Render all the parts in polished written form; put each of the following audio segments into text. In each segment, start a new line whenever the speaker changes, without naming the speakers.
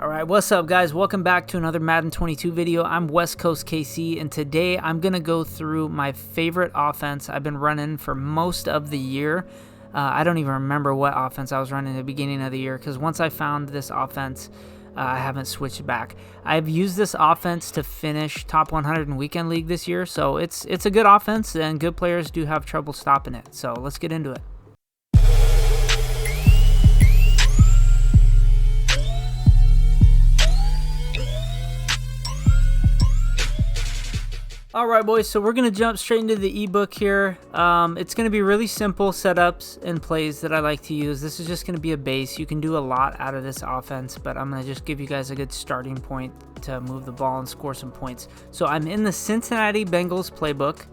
Alright, what's up guys? Welcome back to another Madden 22 video. I'm West Coast KC, and today I'm going to go through my favorite offense I've been running for most of the year. I don't even remember what offense I was running at the beginning of the year, because once I found this offense, I haven't switched back. I've used this offense to finish top 100 in Weekend League this year, so it's a good offense, and good players do have trouble stopping it. So let's get into it. Alright boys, so we're going to jump straight into the ebook here. It's going to be really simple setups and plays that I like to use. This is just going to be a base. You can do a lot out of this offense, but I'm going to just give you guys a good starting point to move the ball and score some points. So I'm in the Cincinnati Bengals playbook.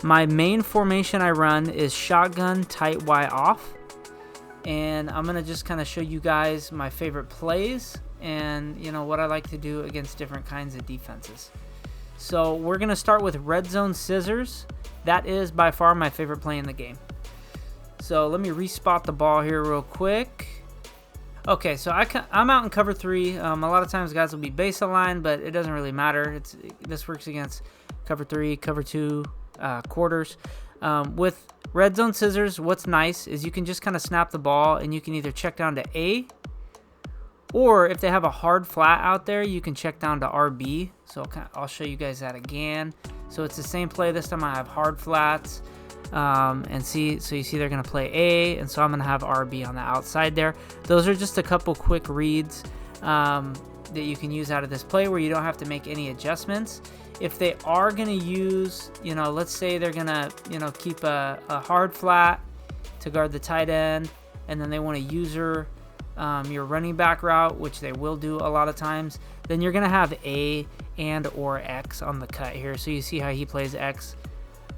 My main formation I run is shotgun, tight Y off. And I'm going to just kind of show you guys my favorite plays and what I like to do against different kinds of defenses. So we're going to start with red zone scissors. That is by far my favorite play in the game. So let me respot the ball here real quick. Okay, so I'm out in cover 3. A lot of times guys will be base aligned, but it doesn't really matter. This works against cover 3, cover 2, quarters. With red zone scissors, what's nice is you can just kind of snap the ball and you can either check down to A, or if they have a hard flat out there, you can check down to RB. So I'll show you guys that again. So it's the same play. This time I have hard flats. So you see they're going to play A, and so I'm going to have RB on the outside there. Those are just a couple quick reads that you can use out of this play where you don't have to make any adjustments. If they are going to use, let's say they're going to, keep a hard flat to guard the tight end, and then they want to use your running back route, which they will do a lot of times, then you're going to have A and or X on the cut here. So you see how he plays X,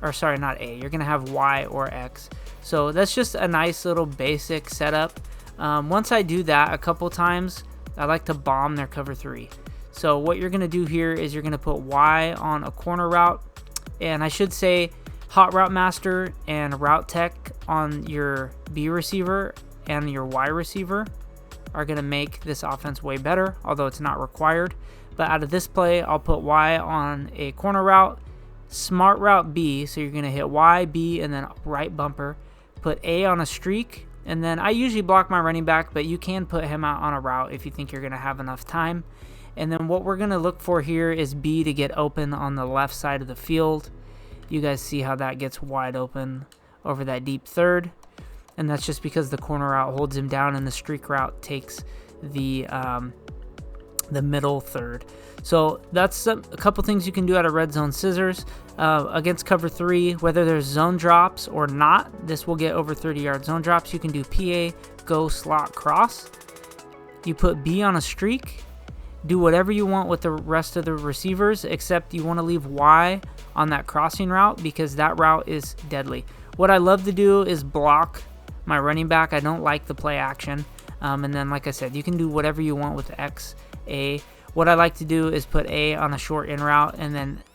or sorry, not A. You're going to have Y or X. So that's just a nice little basic setup. Once I do that a couple times, I like to bomb their cover 3. So what you're going to do here is you're going to put Y on a corner route, and I should say hot route master and route tech on your B receiver and your Y receiver are going to make this offense way better, although it's not required. But out of this play, I'll put Y on a corner route, smart route B, so you're going to hit Y, B, and then right bumper. Put A on a streak, and then I usually block my running back, but you can put him out on a route if you think you're going to have enough time. And then what we're going to look for here is B to get open on the left side of the field. You guys see how that gets wide open over that deep third. And that's just because the corner route holds him down and the streak route takes the middle third. So that's a couple things you can do out of red zone scissors. Against cover 3, whether there's zone drops or not, this will get over 30-yard zone drops. You can do PA, go, slot, cross. You put B on a streak. Do whatever you want with the rest of the receivers, except you want to leave Y on that crossing route because that route is deadly. What I love to do is block my running back. I don't like the play action. And then, like I said, you can do whatever you want with X, A. What I like to do is put A on a short in route,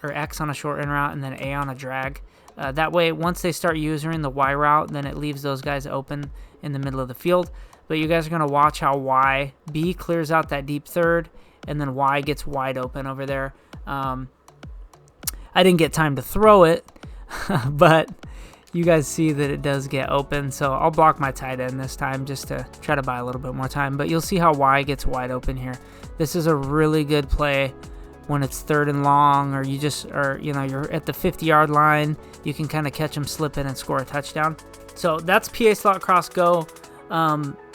or X on a short in route, and then A on a drag. That way, once they start using the Y route, then it leaves those guys open in the middle of the field. But you guys are going to watch how B clears out that deep third, and then Y gets wide open over there. I didn't get time to throw it, but you guys see that it does get open, so I'll block my tight end this time just to try to buy a little bit more time. But you'll see how Y gets wide open here. This is a really good play when it's 3rd and long, or you're at the 50-yard line. You can kind of catch them slipping and score a touchdown. So that's PA slot cross go.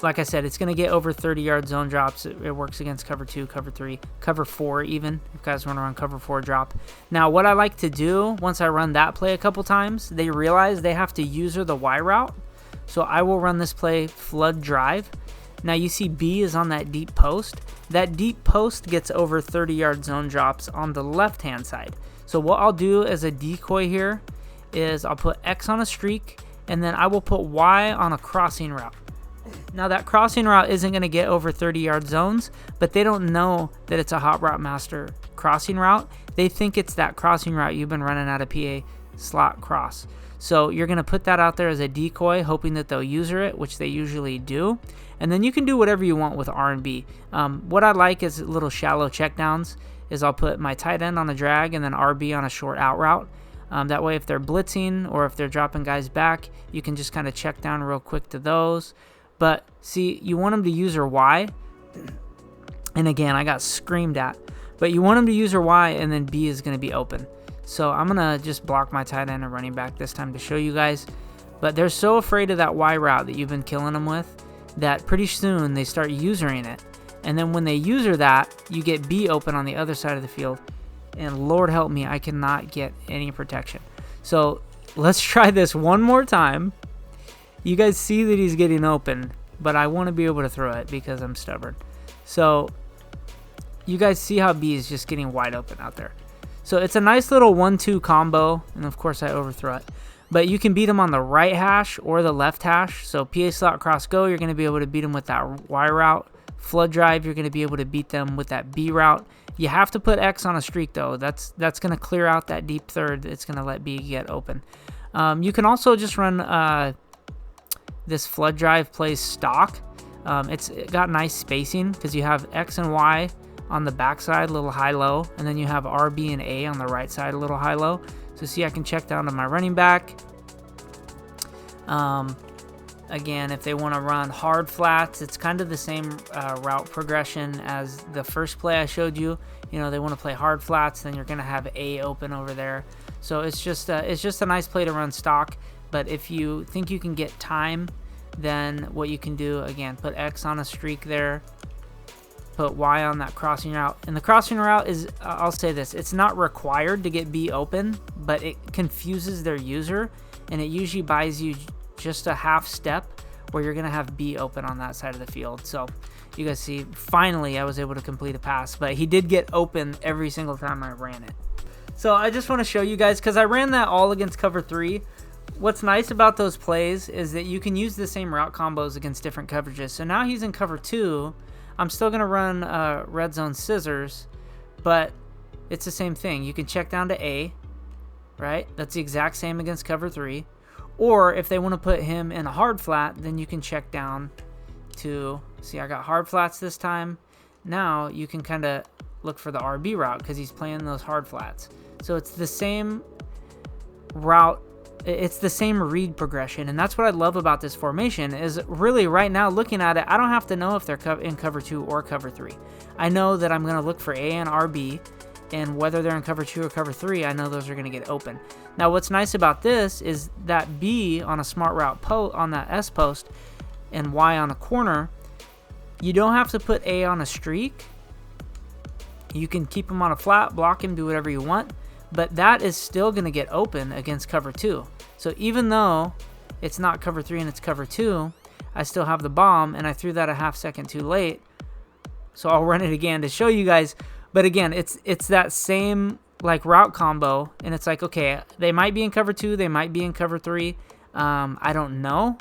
Like I said, it's going to get over 30-yard zone drops. It works against cover 2, cover 3, cover 4 even, if you guys want to run cover 4 drop. Now, what I like to do, once I run that play a couple times, they realize they have to use the Y route. So I will run this play flood drive. Now, you see B is on that deep post. That deep post gets over 30-yard zone drops on the left-hand side. So what I'll do as a decoy here is I'll put X on a streak, and then I will put Y on a crossing route. Now that crossing route isn't going to get over 30-yard zones, but they don't know that it's a hot route master crossing route. They think it's that crossing route you've been running out of PA slot cross. So you're going to put that out there as a decoy, hoping that they'll user it, which they usually do. And then you can do whatever you want with R and B. What I like is little shallow checkdowns. Is I'll put my tight end on a drag and then RB on a short out route. That way if they're blitzing or if they're dropping guys back, you can just kind of check down real quick to those. But see, you want them to use their Y. And again, I got screamed at. But you want them to use their Y, and then B is going to be open. So I'm going to just block my tight end and running back this time to show you guys. But they're so afraid of that Y route that you've been killing them with that pretty soon they start usering it. And then when they user that, you get B open on the other side of the field. And Lord help me, I cannot get any protection. So let's try this one more time. You guys see that he's getting open, but I want to be able to throw it because I'm stubborn. So you guys see how B is just getting wide open out there. So it's a nice little 1-2 combo, and of course I overthrow it. But you can beat him on the right hash or the left hash. So PA slot cross go, you're going to be able to beat him with that Y route. Flood drive, you're going to be able to beat them with that B route. You have to put X on a streak though. That's going to clear out that deep third. It's going to let B get open. You can also just run this flood drive plays stock. It's got nice spacing because you have X and Y on the backside, a little high-low, and then you have RB and A on the right side, a little high-low. So see, I can check down to my running back. Again, if they want to run hard flats, it's kind of the same route progression as the first play I showed you. You know, they want to play hard flats, then you're going to have A open over there. So it's just a nice play to run stock. But if you think you can get time, then what you can do, again, put X on a streak there, put Y on that crossing route. And the crossing route is, I'll say this, it's not required to get B open, but it confuses their user, and it usually buys you just a half step where you're going to have B open on that side of the field. So you guys see, finally I was able to complete a pass, but he did get open every single time I ran it. So I just want to show you guys, because I ran that all against cover 3. What's nice about those plays is that you can use the same route combos against different coverages. So now he's in cover 2. I'm still going to run red zone scissors, but it's the same thing. You can check down to A, right? That's the exact same against cover 3. Or if they want to put him in a hard flat, then you can check down to, see, I got hard flats this time. Now you can kind of look for the RB route because he's playing those hard flats. So it's the same route. It's the same read progression, and that's what I love about this formation is really right now looking at it, I don't have to know if they're in cover 2 or cover 3. I know that I'm going to look for A and RB, and whether they're in cover 2 or cover 3, I know those are going to get open. Now what's nice about this is that B on a smart route on that S post and Y on a corner, you don't have to put A on a streak. You can keep him on a flat, block him, do whatever you want. But that is still going to get open against cover 2. So even though it's not cover 3 and it's cover 2, I still have the bomb, and I threw that a half second too late. So I'll run it again to show you guys. But again, it's that same like route combo, and it's like, okay, they might be in cover 2, they might be in cover 3. I don't know,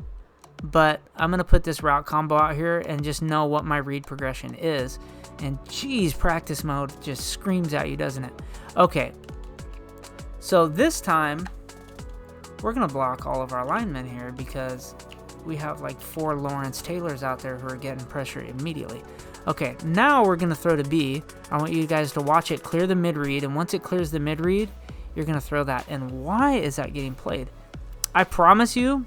but I'm going to put this route combo out here and just know what my read progression is. And geez, practice mode just screams at you, doesn't it? Okay. So this time, we're going to block all of our linemen here because we have like 4 Lawrence Taylors out there who are getting pressure immediately. Okay, now we're going to throw to B. I want you guys to watch it clear the mid-read, and once it clears the mid-read, you're going to throw that. And why is that getting played? I promise you,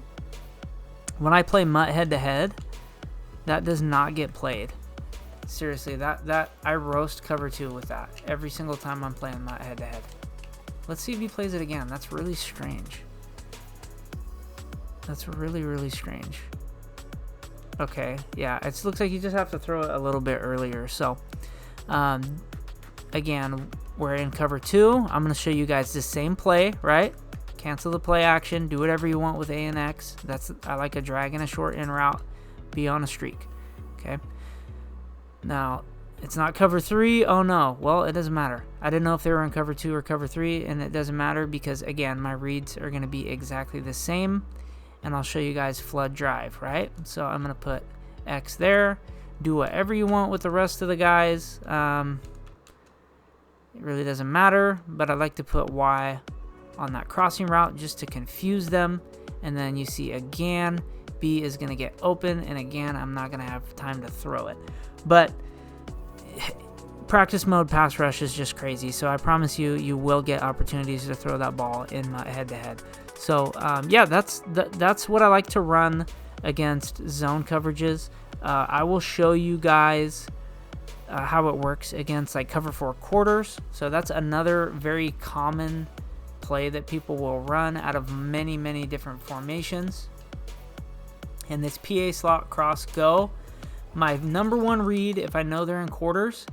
when I play Mutt head-to-head, that does not get played. Seriously, that I roast cover 2 with that every single time I'm playing Mutt head-to-head. Let's see if he plays it again. That's really strange. That's really, really strange. Okay, yeah, it looks like you just have to throw it a little bit earlier. So, again, we're in cover 2. I'm going to show you guys the same play, right? Cancel the play action. Do whatever you want with A and X. I like a drag and a short in route. Be on a streak. Okay. Now, it's not cover 3. Oh, no. Well, it doesn't matter. I didn't know if they were in cover 2 or cover 3, and it doesn't matter because, again, my reads are going to be exactly the same. And I'll show you guys flood drive, right? So I'm going to put X there. Do whatever you want with the rest of the guys. It really doesn't matter, but I like to put Y on that crossing route just to confuse them. And then you see again, B is going to get open, and again, I'm not going to have time to throw it. But practice mode pass rush is just crazy, so I promise you, you will get opportunities to throw that ball in my head-to-head. So yeah, that's what I like to run against zone coverages. I will show you guys how it works against like cover 4 quarters. So that's another very common play that people will run out of many different formations. And this PA slot cross go, my number one read if I know they're in quarters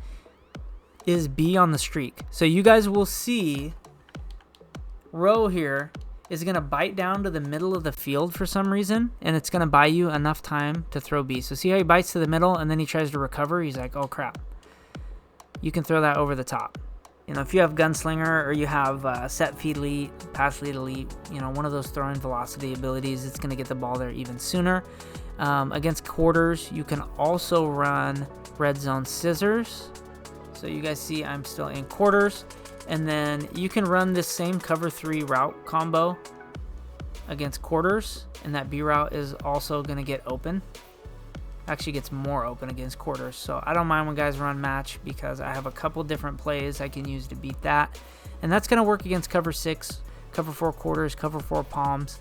is B on the streak. So you guys will see row here is going to bite down to the middle of the field for some reason, and it's going to buy you enough time to throw B. So see how he bites to the middle and then he tries to recover? He's like, oh crap. You can throw that over the top. You know, if you have Gunslinger or you have Set Feed Elite, Pass Lead Elite, you know, one of those throwing velocity abilities, it's going to get the ball there even sooner. Against quarters, you can also run Red Zone Scissors. So you guys see I'm still in quarters. And then you can run this same cover 3 route combo against quarters, and that B route is also going to get open. Actually gets more open against quarters. So I don't mind when guys run match because I have a couple different plays I can use to beat that. And that's going to work against cover 6, cover 4 quarters, cover 4 palms.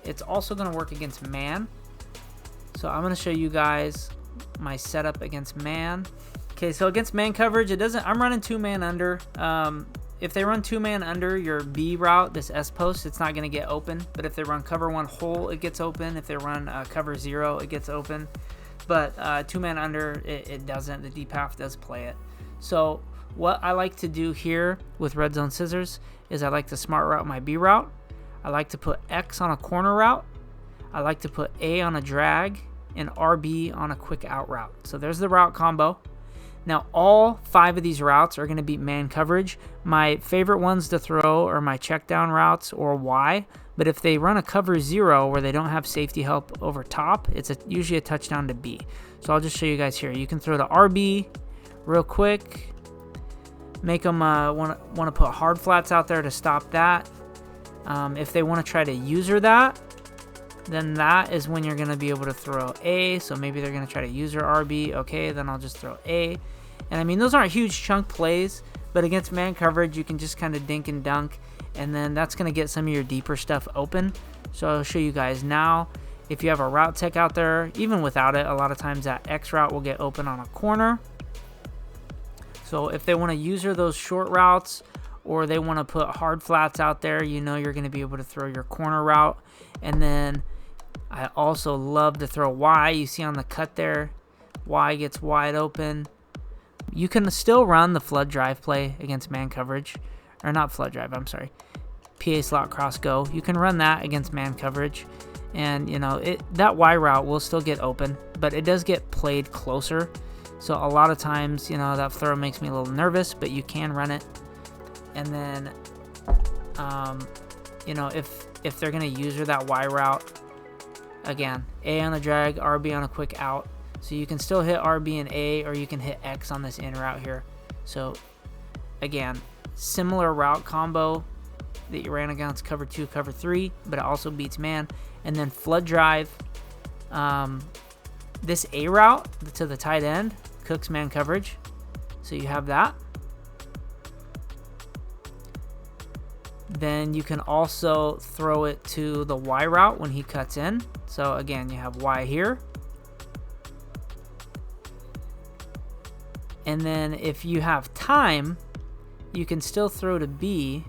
It's also going to work against man. So I'm going to show you guys my setup against man. Okay, so against man coverage, I'm running 2-man under. If they run 2-man under your B route, this S post, it's not going to get open. But if they run cover 1 hole, it gets open. If they run cover 0, it gets open. But 2-man under, it doesn't. The deep half does play it. So what I like to do here with Red Zone Scissors is I like to smart route my B route. I like to put X on a corner route. I like to put A on a drag and RB on a quick out route. So there's the route combo. Now, all 5 of these routes are going to beat man coverage. My favorite ones to throw are my check down routes or Y. But if they run a cover 0 where they don't have safety help over top, it's usually a touchdown to B. So I'll just show you guys here. You can throw the RB real quick. Make them want to put hard flats out there to stop that. If they want to try to user that, then that is when you're going to be able to throw A. So maybe they're going to try to use their RB. Okay, then I'll just throw A. And I mean, those aren't huge chunk plays, but against man coverage, you can just kind of dink and dunk. And then that's going to get some of your deeper stuff open. So I'll show you guys now. If you have a route tech out there, even without it, a lot of times that X route will get open on a corner. So if they want to user those short routes or they want to put hard flats out there, you know you're going to be able to throw your corner route. And then I also love to throw Y. You see on the cut there, Y gets wide open. You can still run the flood drive play against man coverage. Or not flood drive, I'm sorry. PA slot cross go. You can run that against man coverage. And, you know, that Y route will still get open, but it does get played closer. So a lot of times, you know, that throw makes me a little nervous, but you can run it. And then, you know, if they're going to user that Y route, again, A on a drag, RB on a quick out. So you can still hit RB and A, or you can hit X on this in route here. So, again, similar route combo that you ran against cover 2, cover 3, but it also beats man. And then flood drive, this A route to the tight end cooks man coverage. So you have that. Then you can also throw it to the Y route when he cuts in. So again, you have Y here. And then if you have time, you can still throw to B.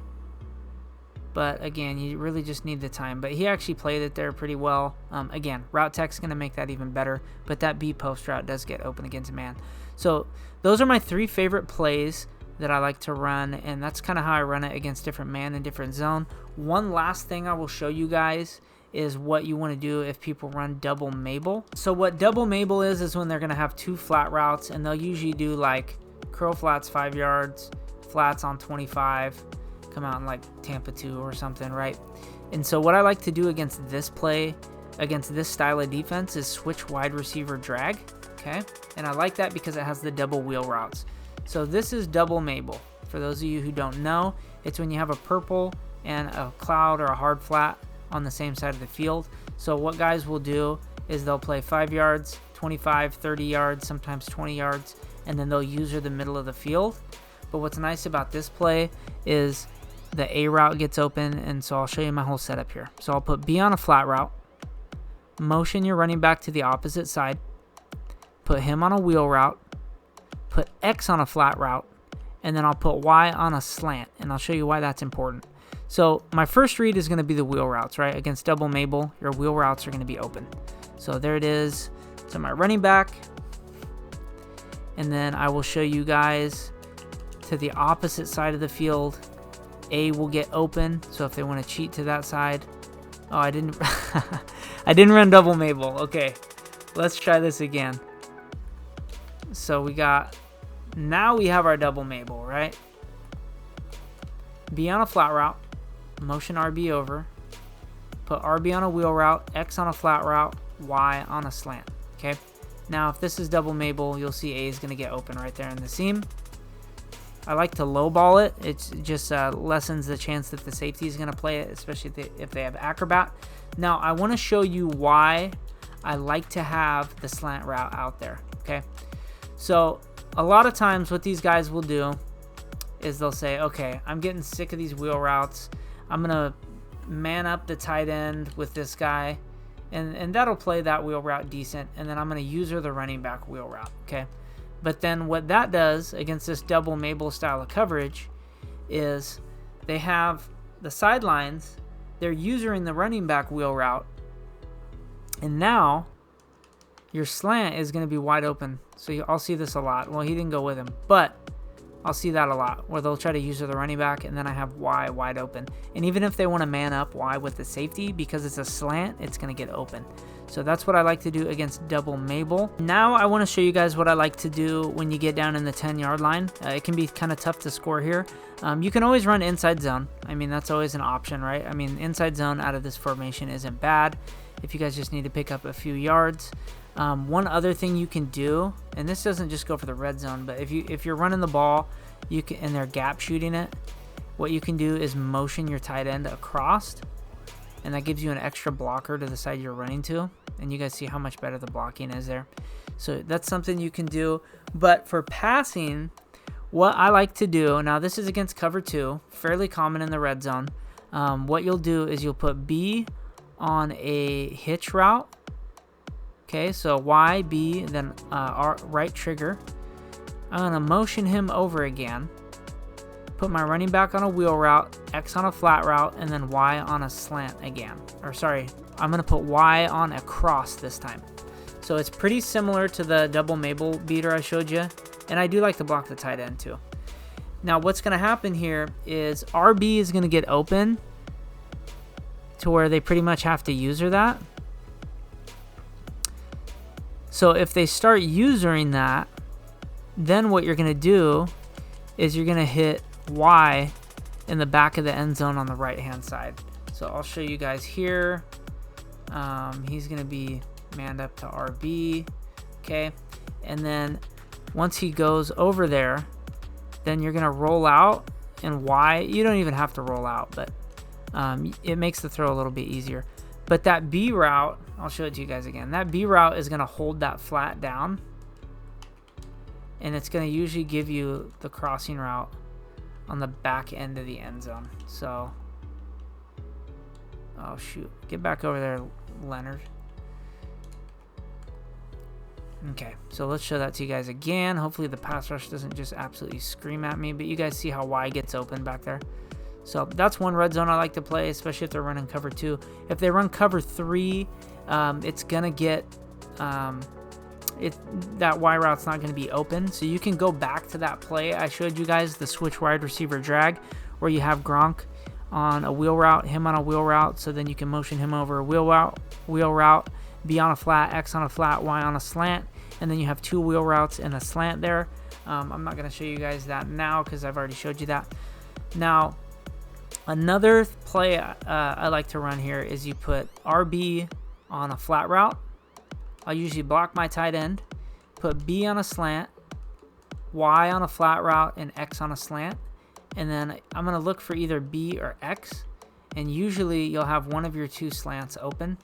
But again, you really just need the time. But he actually played it there pretty well. Again, route tech's going to make that even better. But that B post route does get open against man. So those are my 3 favorite plays that I like to run. And that's kind of how I run it against different man and different zone. One last thing I will show you guys is what you want to do if people run double Mabel. So what double Mabel is when they're going to have 2 flat routes. And they'll usually do like curl flats 5 yards, flats on 25. Come out in like Tampa 2 or something, right? And so what I like to do against this play, against this style of defense, is switch wide receiver drag, okay? And I like that because it has the double wheel routes. So this is double Mabel. For those of you who don't know, it's when you have a purple and a cloud or a hard flat on the same side of the field. So what guys will do is they'll play 5 yards, 25, 30 yards, sometimes 20 yards, and then they'll user the middle of the field. But what's nice about this play is the A route gets open, and so I'll show you my whole setup here. So I'll put B on a flat route, motion your running back to the opposite side, put him on a wheel route, put X on a flat route, and then I'll put Y on a slant, and I'll show you why that's important. So my first read is going to be the wheel routes, right? Against double Mabel, your wheel routes are going to be open. So there it is. So my running back, and then I will show you guys to the opposite side of the field. A will get open, so if they want to cheat to that side. Oh, I didn't I didn't run double Mabel. Okay, let's try this again. So now we have our double Mabel, right? B on a flat route, motion RB over, put RB on a wheel route, X on a flat route, Y on a slant. Okay, now if this is double Mabel, you'll see A is going to get open right there in the seam. I like to lowball it. It just lessens the chance that the safety is going to play it, especially if they have acrobat. Now I want to show you why I like to have the slant route out there. Okay, so a lot of times what these guys will do is they'll say, okay, I'm getting sick of these wheel routes. I'm going to man up the tight end with this guy, and that'll play that wheel route decent, and then I'm going to user the running back wheel route, okay? But then what that does against this double Mabel style of coverage is they have the sidelines, they're using the running back wheel route, and now your slant is going to be wide open. So I'll see this a lot. Well, he didn't go with him, but I'll see that a lot where they'll try to use the running back, and then I have Y wide open. And even if they want to man up Y with the safety, because it's a slant, it's going to get open. So that's what I like to do against double Mabel. Now I want to show you guys what I like to do when you get down in the 10-yard line. It can be kind of tough to score here. You can always run inside zone. I mean, that's always an option, right? I mean, inside zone out of this formation isn't bad if you guys just need to pick up a few yards. One other thing you can do, and this doesn't just go for the red zone, but if you're running the ball, you can, and they're gap shooting it, what you can do is motion your tight end across, and that gives you an extra blocker to the side you're running to, and you guys see how much better the blocking is there. So that's something you can do. But for passing, what I like to do, now this is against cover 2, fairly common in the red zone. What you'll do is you'll put B on a hitch route. Okay, so Y, B, then R, right trigger. I'm going to motion him over again. Put my running back on a wheel route, X on a flat route, and then Y on a slant again. Or sorry, I'm going to put Y on a cross this time. So it's pretty similar to the double Mabel beater I showed you. And I do like to block the tight end too. Now what's going to happen here is RB is going to get open to where they pretty much have to user that. So if they start usering that, then what you're going to do is you're going to hit Y in the back of the end zone on the right hand side. So I'll show you guys here. He's going to be manned up to RB. Okay. And then once he goes over there, then you're going to roll out, and Y, you don't even have to roll out, but it makes the throw a little bit easier. But that B route, I'll show it to you guys again. That B route is going to hold that flat down, and it's going to usually give you the crossing route on the back end of the end zone. So, oh shoot, get back over there, Leonard. Okay, so let's show that to you guys again. Hopefully the pass rush doesn't just absolutely scream at me, but you guys see how Y gets open back there. So that's one red zone I like to play, especially if they're running cover 2. If they run cover 3, it's going to get, that Y route's not going to be open. So you can go back to that play I showed you guys, the switch wide receiver drag, where you have Gronk on a wheel route, him on a wheel route, so then you can motion him over a wheel route, B on a flat, X on a flat, Y on a slant, and then you have 2 wheel routes and a slant there. I'm not going to show you guys that now because I've already showed you that. Now, another play I like to run here is you put RB on a flat route. I'll usually block my tight end, put B on a slant, Y on a flat route, and X on a slant. And then I'm going to look for either B or X. And usually you'll have one of your 2 slants open.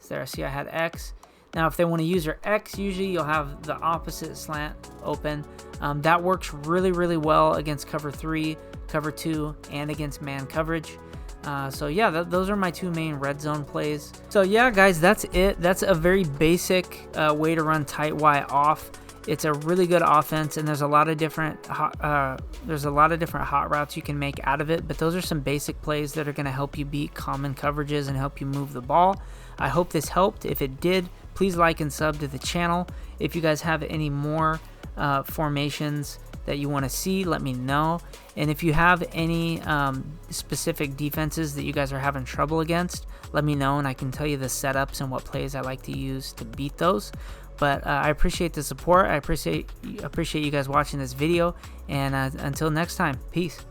there. See, I had X. Now, if they want to use your X, usually you'll have the opposite slant open. That works really, really well against cover 3, cover 2, and against man coverage. So yeah, those are my two main red zone plays. So yeah, guys, that's it. That's a very basic way to run tight Y off. It's a really good offense, and there's a lot of different hot routes you can make out of it. But those are some basic plays that are going to help you beat common coverages and help you move the ball. I hope this helped. If it did, please like and sub to the channel. If you guys have any more formations that you want to see, let me know. And if you have any specific defenses that you guys are having trouble against, let me know, and I can tell you the setups and what plays I like to use to beat those. But I appreciate the support. I appreciate you guys watching this video, and until next time, peace.